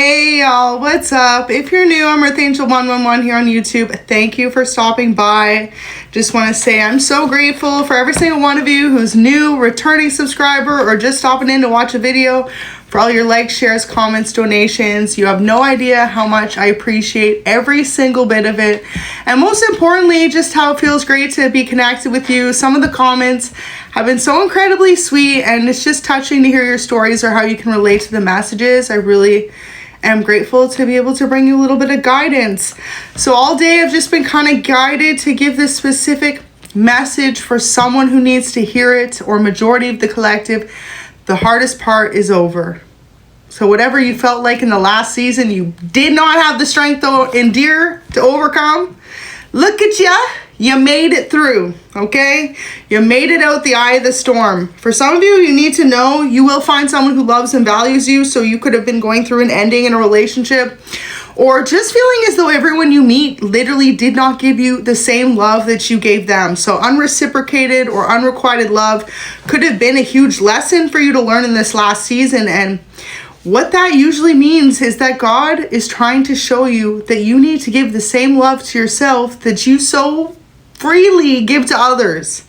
Hey y'all, what's up? If you're new, I'm ᴛᴟᴟ here on YouTube. Thank you for stopping by. Just want to say I'm so grateful for every single one of you who's new, returning subscriber, or just stopping in to watch a video. For all your likes, shares, comments, donations. You have no idea how much I appreciate every single bit of it. And most importantly, just how it feels great to be connected with you. Some of the comments have been so incredibly sweet, and it's just touching to hear your stories or how you can relate to the messages. I really am grateful to be able to bring you a little bit of guidance. So all day I've just been kind of guided to give this specific message for someone who needs to hear it, or majority of the collective. The hardest part is over. So whatever you felt like in the last season you did not have the strength to endure, to overcome, look at ya. You made it through, okay? You made it out the eye of the storm. For some of you, you need to know you will find someone who loves and values you. So you could have been going through an ending in a relationship, or just feeling as though everyone you meet literally did not give you the same love that you gave them. So unreciprocated or unrequited love could have been a huge lesson for you to learn in this last season. And what that usually means is that God is trying to show you that you need to give the same love to yourself that you so freely give to others.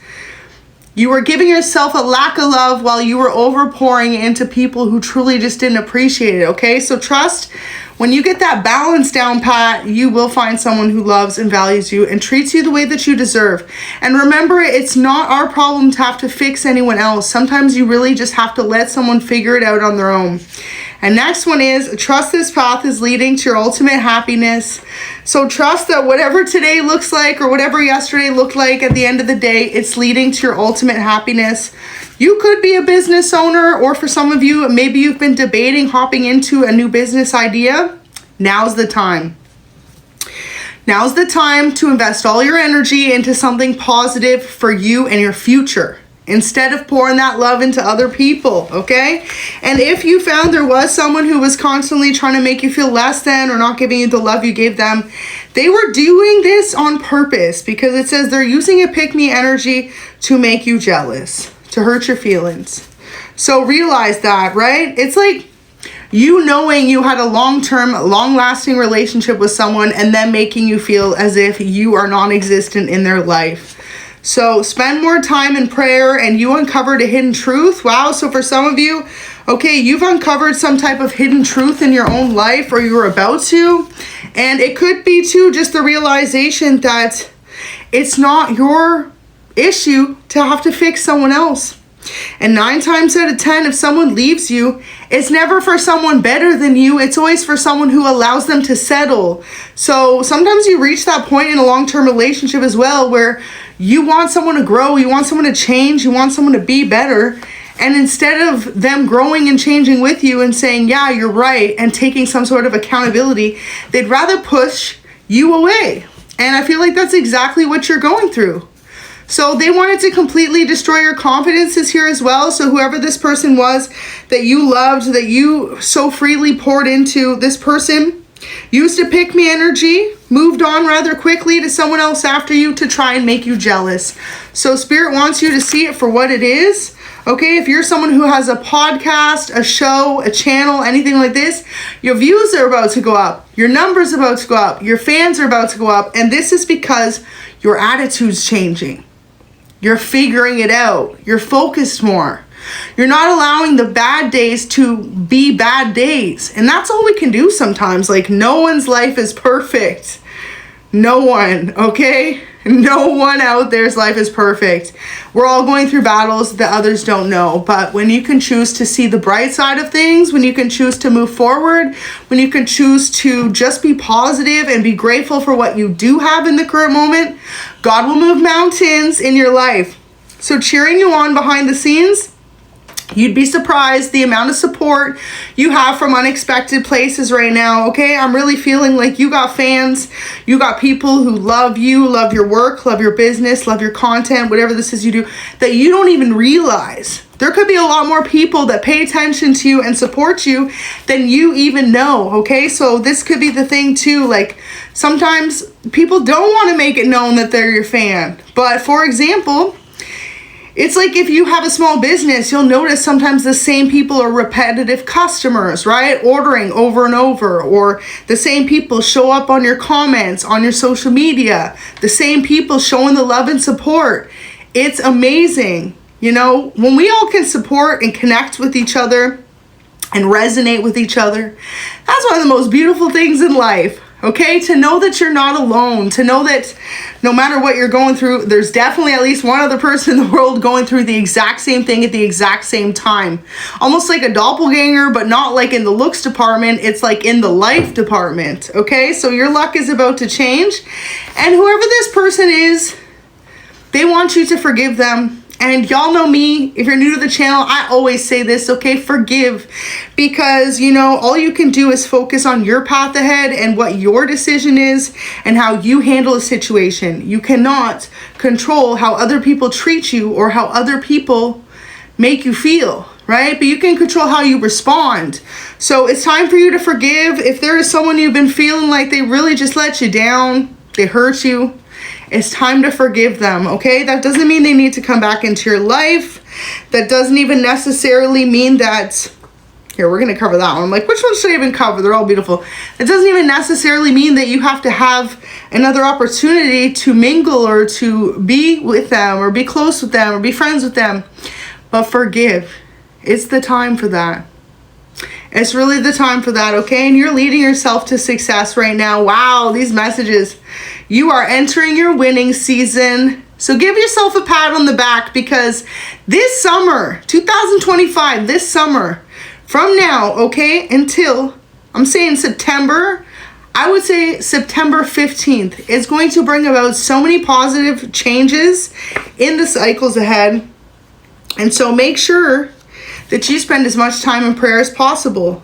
You were giving yourself a lack of love while you were overpouring into people who truly just didn't appreciate it, okay? So trust, when you get that balance down pat, you will find someone who loves and values you and treats you the way that you deserve. And remember, it's not our problem to have to fix anyone else. Sometimes you really just have to let someone figure it out on their own. And next one is, trust this path is leading to your ultimate happiness. So trust that whatever today looks like, or whatever yesterday looked like, at the end of the day, it's leading to your ultimate happiness. You could be a business owner, or for some of you, maybe you've been debating hopping into a new business idea. Now's the time. Now's the time to invest all your energy into something positive for you and your future, instead of pouring that love into other people, okay? And if you found there was someone who was constantly trying to make you feel less than, or not giving you the love you gave them, they were doing this on purpose, because it says they're using a pick-me energy to make you jealous, to hurt your feelings. So realize that, right? It's like you knowing you had a long-term, long-lasting relationship with someone and then making you feel as if you are non-existent in their life. So spend more time in prayer, and you uncovered a hidden truth. Wow. So for some of you, okay, you've uncovered some type of hidden truth in your own life, or you're about to. And it could be too just the realization that it's not your issue to have to fix someone else. And 9 times out of 10, if someone leaves you, it's never for someone better than you. It's always for someone who allows them to settle. So sometimes you reach that point in a long-term relationship as well, where you want someone to grow, you want someone to change, you want someone to be better. And instead of them growing and changing with you and saying, yeah, you're right, and taking some sort of accountability, they'd rather push you away. And I feel like that's exactly what you're going through. So they wanted to completely destroy your confidences here as well. So whoever this person was that you loved, that you so freely poured into, this person used a pick-me energy, moved on rather quickly to someone else after you to try and make you jealous. So Spirit wants you to see it for what it is. Okay, if you're someone who has a podcast, a show, a channel, anything like this, your views are about to go up, your numbers are about to go up, your fans are about to go up, and this is because your attitude's changing. You're figuring it out. You're focused more. You're not allowing the bad days to be bad days. And that's all we can do sometimes. Like, no one's life is perfect. No one, okay? No one out there's life is perfect. We're all going through battles that others don't know. But when you can choose to see the bright side of things, when you can choose to move forward, when you can choose to just be positive and be grateful for what you do have in the current moment, God will move mountains in your life. So cheering you on behind the scenes, you'd be surprised the amount of support you have from unexpected places right now, okay? I'm really feeling like you got fans, you got people who love you, love your work, love your business, love your content, whatever this is you do, that you don't even realize. There could be a lot more people that pay attention to you and support you than you even know, okay? So this could be the thing too, like sometimes people don't want to make it known that they're your fan. But for example, It's like if you have a small business, you'll notice sometimes the same people are repetitive customers, right? Ordering over and over, or the same people show up on your comments, on your social media, the same people showing the love and support. It's amazing. You know, when we all can support and connect with each other and resonate with each other, that's one of the most beautiful things in life. Okay, to know that you're not alone, to know that no matter what you're going through, there's definitely at least one other person in the world going through the exact same thing at the exact same time. Almost like a doppelganger, but not like in the looks department, it's like in the life department. Okay, so your luck is about to change. And whoever this person is, they want you to forgive them. And y'all know me, if you're new to the channel, I always say this, okay? Forgive. Because, you know, all you can do is focus on your path ahead and what your decision is and how you handle a situation. You cannot control how other people treat you or how other people make you feel, right? But you can control how you respond. So it's time for you to forgive. If there is someone you've been feeling like they really just let you down, they hurt you, it's time to forgive them, okay? That doesn't mean they need to come back into your life. That doesn't even necessarily mean that... Here, we're going to cover that one. I'm like, which one should I even cover? They're all beautiful. It doesn't even necessarily mean that you have to have another opportunity to mingle or to be with them or be close with them or be friends with them. But forgive. It's the time for that. It's really the time for that, okay? And you're leading yourself to success right now. Wow, these messages. You are entering your winning season. So give yourself a pat on the back, because this summer, 2025, this summer, from now, okay, until, I'm saying September, I would say September 15th, is going to bring about so many positive changes in the cycles ahead. And so make sure that you spend as much time in prayer as possible.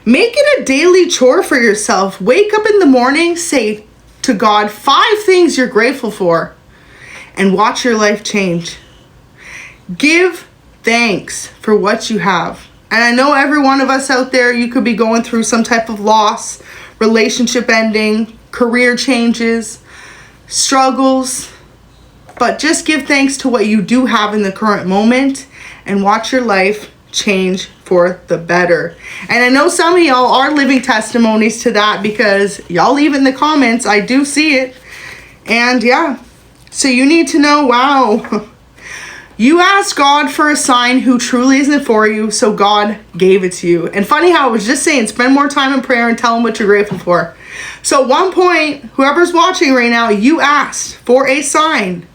Make it a daily chore for yourself. Wake up in the morning, say to God 5 things you're grateful for, and watch your life change. Give thanks for what you have. And I know every one of us out there, you could be going through some type of loss, relationship ending, career changes, struggles, but just give thanks to what you do have in the current moment and watch your life change for the better. And I know some of y'all are living testimonies to that, because y'all leave it in the comments. I do see it. And yeah, so you need to know, wow, you asked God for a sign who truly isn't for you, so God gave it to you. And funny how I was just saying, spend more time in prayer and tell him what you're grateful for. So at one point, whoever's watching right now, you asked for a sign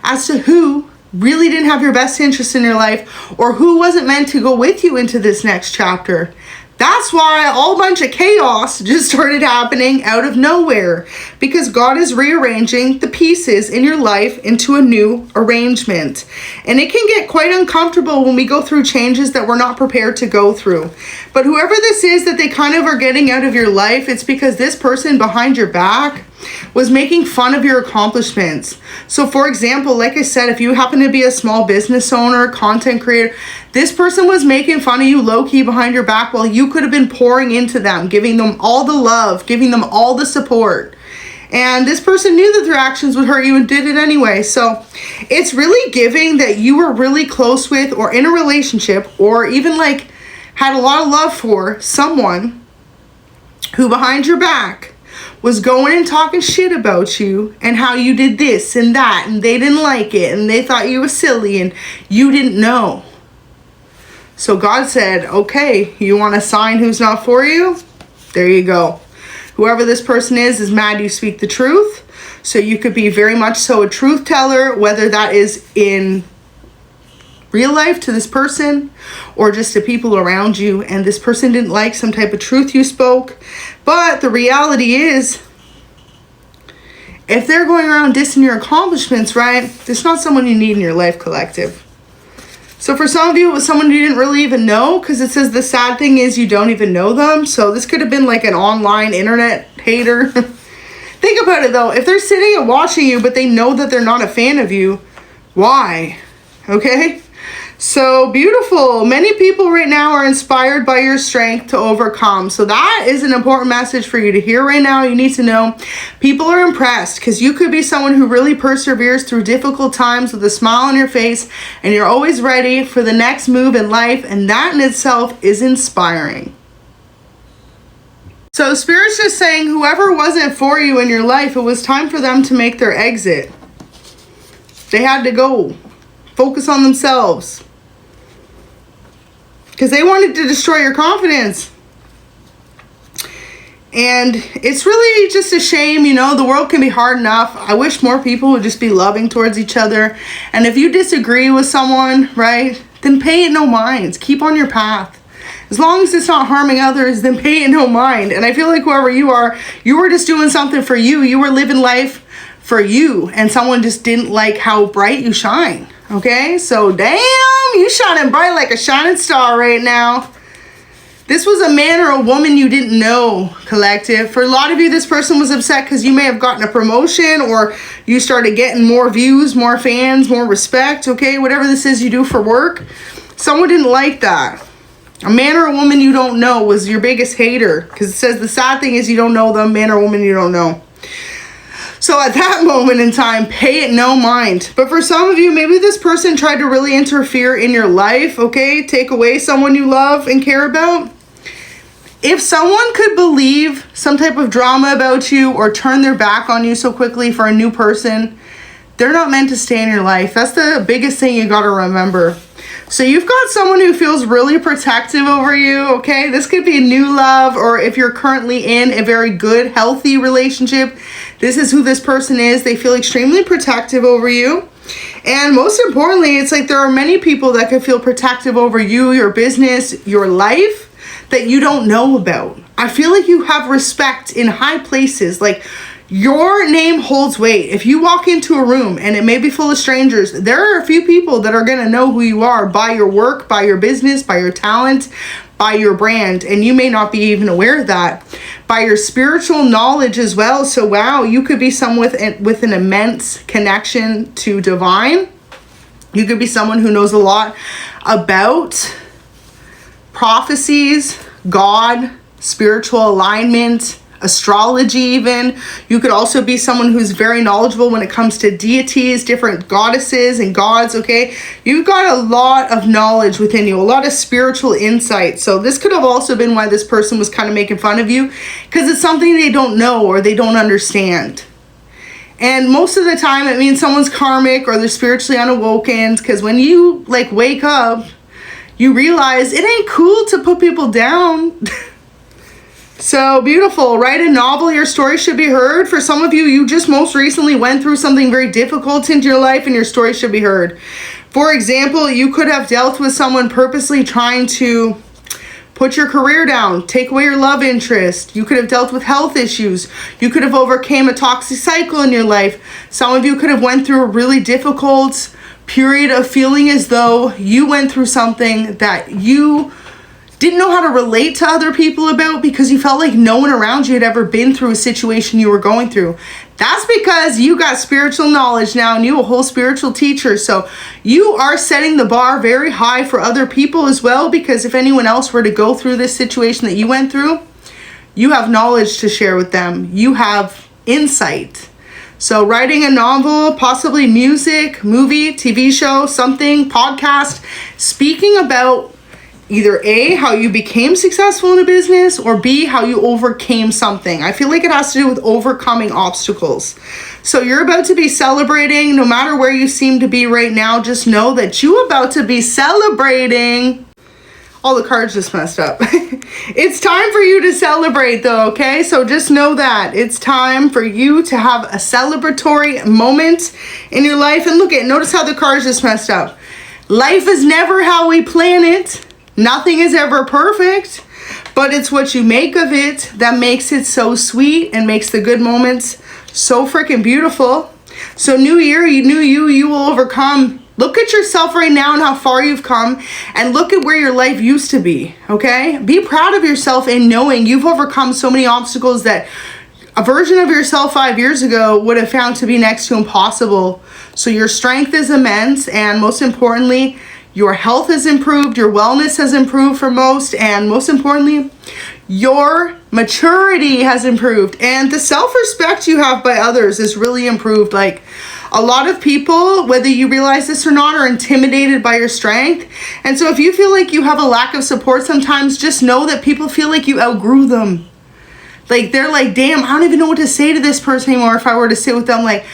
as to who really didn't have your best interest in your life, or who wasn't meant to go with you into this next chapter. That's why a whole bunch of chaos just started happening out of nowhere, because God is rearranging the pieces in your life into a new arrangement. And it can get quite uncomfortable when we go through changes that we're not prepared to go through. But whoever this is that they kind of are getting out of your life, it's because this person behind your back was making fun of your accomplishments. So for example, like I said, if you happen to be a small business owner, content creator, this person was making fun of you low-key behind your back while you could have been pouring into them, giving them all the love, giving them all the support. And this person knew that their actions would hurt you and did it anyway. So it's really giving that you were really close with, or in a relationship, or even like had a lot of love for someone who behind your back was going and talking shit about you and how you did this and that, and they didn't like it and they thought you were silly and you didn't know. So God said, okay, you want a sign who's not for you? There you go. Whoever this person is mad you speak the truth. So you could be very much so a truth teller, whether that is in real life to this person or just to people around you, and this person didn't like some type of truth you spoke. But the reality is, if they're going around dissing your accomplishments, right, there's not someone you need in your life collective. So for some of you, it was someone you didn't really even know, because it says the sad thing is you don't even know them. So this could have been like an online internet hater. Think about it though. If they're sitting and watching you, but they know that they're not a fan of you, why? Okay? So beautiful. Many people right now are inspired by your strength to overcome. So that is an important message for you to hear right now. You need to know people are impressed because you could be someone who really perseveres through difficult times with a smile on your face, and you're always ready for the next move in life. And that in itself is inspiring. So Spirit's just saying whoever wasn't for you in your life, it was time for them to make their exit. They had to go. Focus on themselves. Because they wanted to destroy your confidence. And it's really just a shame, you know, the world can be hard enough. I wish more people would just be loving towards each other. And if you disagree with someone, right, then pay it no mind. Keep on your path. As long as it's not harming others, then pay it no mind. And I feel like whoever you were just doing something for you. You were living life for you. And someone just didn't like how bright you shine. Okay? So, damn, you shining bright like a shining star right now. This was a man or a woman you didn't know, collective. For a lot of you, this person was upset because you may have gotten a promotion or you started getting more views, more fans, more respect. Okay? Whatever this is you do for work. Someone didn't like that. A man or a woman you don't know was your biggest hater. Because it says the sad thing is you don't know them, man or woman you don't know. So at that moment in time, pay it no mind. But for some of you, maybe this person tried to really interfere in your life, okay? Take away someone you love and care about. If someone could believe some type of drama about you or turn their back on you so quickly for a new person, they're not meant to stay in your life. That's the biggest thing you got to remember. So you've got someone who feels really protective over you, okay? This could be new love, or if you're currently in a very good, healthy relationship, this is who this person is. They feel extremely protective over you. And most importantly, it's like there are many people that could feel protective over you, your business, your life that you don't know about. I feel like you have respect in high places. Like, your name holds weight. If you walk into a room and it may be full of strangers, there are a few people that are going to know who you are by your work, by your business, by your talent, by your brand. And you may not be even aware of that. By your spiritual knowledge as well. So wow, you could be someone with an immense connection to divine. You could be someone who knows a lot about prophecies, God, spiritual alignment, astrology even. You could also be someone who's very knowledgeable when it comes to deities, different goddesses and gods, okay? You've got a lot of knowledge within you, a lot of spiritual insight. So this could have also been why this person was kind of making fun of you, because it's something they don't know or they don't understand. And most of the time it means someone's karmic or they're spiritually unawoken, because when you like wake up, you realize it ain't cool to put people down. So beautiful. Write a novel. Your story should be heard. For some of you, you just most recently went through something very difficult into your life and your story should be heard. For example, you could have dealt with someone purposely trying to put your career down, take away your love interest. You could have dealt with health issues. You could have overcame a toxic cycle in your life. Some of you could have went through a really difficult period of feeling as though you went through something that you didn't know how to relate to other people about because you felt like no one around you had ever been through a situation you were going through. That's because you got spiritual knowledge now and you're a whole spiritual teacher. So you are setting the bar very high for other people as well, because if anyone else were to go through this situation that you went through, you have knowledge to share with them. You have insight. So writing a novel, possibly music, movie, TV show, something, podcast, speaking about either A, how you became successful in a business, or B, how you overcame something. I feel like it has to do with overcoming obstacles. So you're about to be celebrating. No matter where you seem to be right now, just know that you're about to be celebrating. All the cards just messed up. It's time for you to celebrate though, okay? So just know that it's time for you to have a celebratory moment in your life. And look at, notice how the cards just messed up. Life is never how we plan it. Nothing is ever perfect, but it's what you make of it that makes it so sweet and makes the good moments so freaking beautiful. So new year, you will overcome. Look at yourself right now and how far you've come, and look at where your life used to be, okay? Be proud of yourself in knowing you've overcome so many obstacles that a version of yourself 5 years ago would have found to be next to impossible. So your strength is immense, and most importantly, your health has improved, your wellness has improved for most, and most importantly, your maturity has improved, and the self-respect you have by others is really improved. Like, a lot of people, whether you realize this or not, are intimidated by your strength. And so if you feel like you have a lack of support sometimes, just know that people feel like you outgrew them. Like, they're like, damn, I don't even know what to say to this person anymore if I were to sit with them. Like,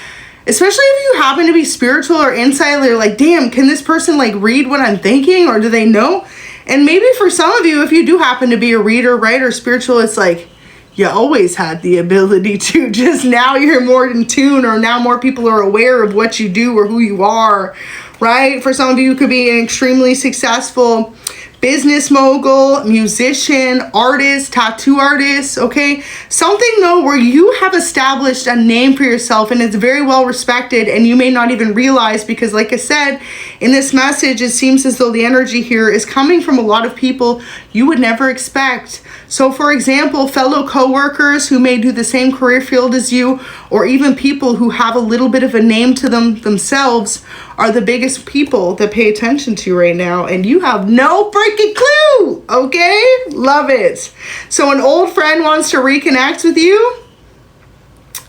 especially if you happen to be spiritual or insight, they're like, damn, can this person like read what I'm thinking, or do they know? And maybe for some of you, if you do happen to be a reader, right, or spiritual, it's like, you always had the ability to, just now you're more in tune, or now more people are aware of what you do or who you are, right? For some of you, it could be an extremely successful business mogul, musician, artist, tattoo artist, okay? Something though where you have established a name for yourself and it's very well respected, and you may not even realize, because like I said, in this message, it seems as though the energy here is coming from a lot of people you would never expect. So for example, fellow co-workers who may do the same career field as you, or even people who have a little bit of a name to them themselves, are the biggest people that pay attention to you right now, and you have no freaking clue, okay? Love it. So an old friend wants to reconnect with you.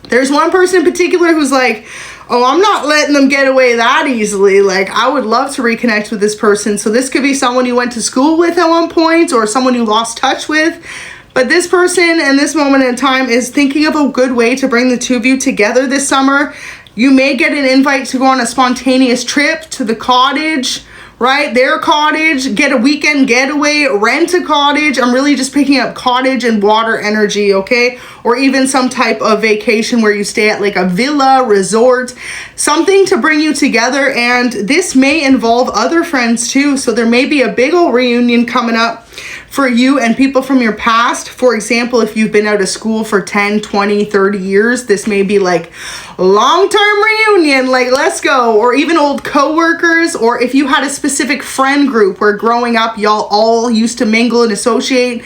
There's one person in particular who's like, oh, I'm not letting them get away that easily. Like, I would love to reconnect with this person. So this could be someone you went to school with at one point, or someone you lost touch with. But this person in this moment in time is thinking of a good way to bring the two of you together this summer. You may get an invite to go on a spontaneous trip to the cottage, right? Their cottage, get a weekend getaway, rent a cottage. I'm really just picking up cottage and water energy, okay? Or even some type of vacation where you stay at like a villa, resort, something to bring you together. And this may involve other friends too. So there may be a big old reunion coming up for you and people from your past. For example, if you've been out of school for 10, 20, 30 years, this may be like long-term reunion, like let's go. Or even old co-workers, or if you had a specific friend group where growing up y'all all used to mingle and associate,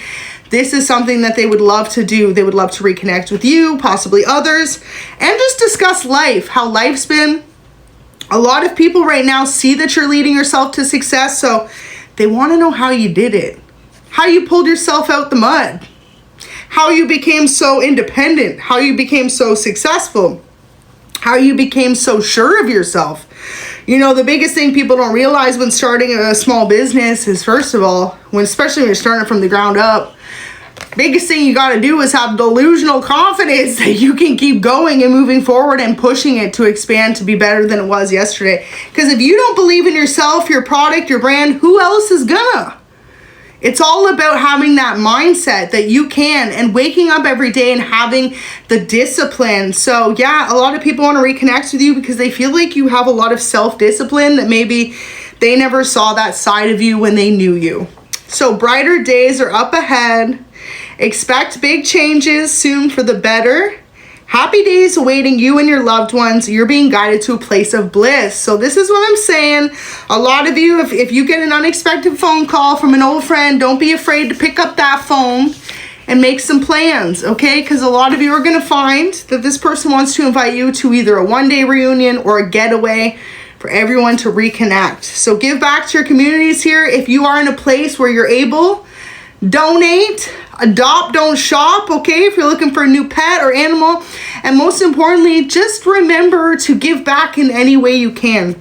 this is something that they would love to do. They would love to reconnect with you, possibly others, and just discuss life, how life's been. A lot of people right now see that you're leading yourself to success, so they want to know how you did it. How you pulled yourself out the mud, how you became so independent, how you became so successful, how you became so sure of yourself. You know, the biggest thing people don't realize when starting a small business is, first of all, especially when you're starting from the ground up, biggest thing you got to do is have delusional confidence that you can keep going and moving forward and pushing it to expand to be better than it was yesterday. Because if you don't believe in yourself, your product, your brand, who else is gonna? It's all about having that mindset that you can, and waking up every day and having the discipline. So yeah, a lot of people want to reconnect with you because they feel like you have a lot of self-discipline that maybe they never saw that side of you when they knew you. So brighter days are up ahead. Expect big changes soon for the better. Happy days awaiting you and your loved ones. You're being guided to a place of bliss. So this is what I'm saying. A lot of you, if you get an unexpected phone call from an old friend, don't be afraid to pick up that phone and make some plans, okay? Because a lot of you are going to find that this person wants to invite you to either a one-day reunion or a getaway for everyone to reconnect. So give back to your communities here. If you are in a place where you're able, donate, adopt, don't shop, okay? If you're looking for a new pet or animal. And most importantly, just remember to give back in any way you can.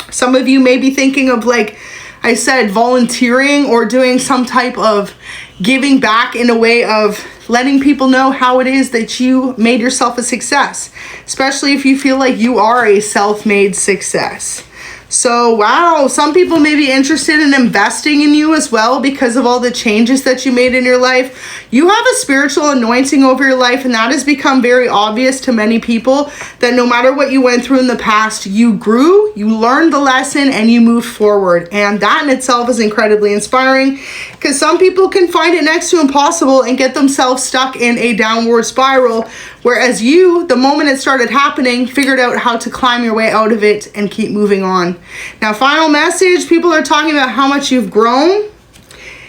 Some of you may be thinking of, like I said, volunteering or doing some type of giving back in a way of letting people know how it is that you made yourself a success, especially if you feel like you are a self-made success. So, wow, some people may be interested in investing in you as well because of all the changes that you made in your life. You have a spiritual anointing over your life, and that has become very obvious to many people, that no matter what you went through in the past, you grew, you learned the lesson, and you moved forward. And that in itself is incredibly inspiring, because some people can find it next to impossible and get themselves stuck in a downward spiral, whereas you, the moment it started happening, figured out how to climb your way out of it and keep moving on. Now, final message, people are talking about how much you've grown,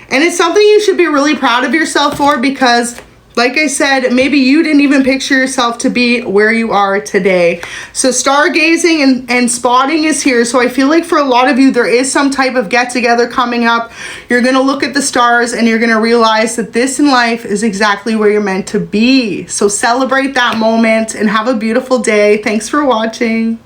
and it's something you should be really proud of yourself for, because Like I said, maybe you didn't even picture yourself to be where you are today. So stargazing and spotting is here. So I feel like for a lot of you, there is some type of get together coming up. You're going to look at the stars and you're going to realize that this in life is exactly where you're meant to be. So celebrate that moment and have a beautiful day. Thanks for watching.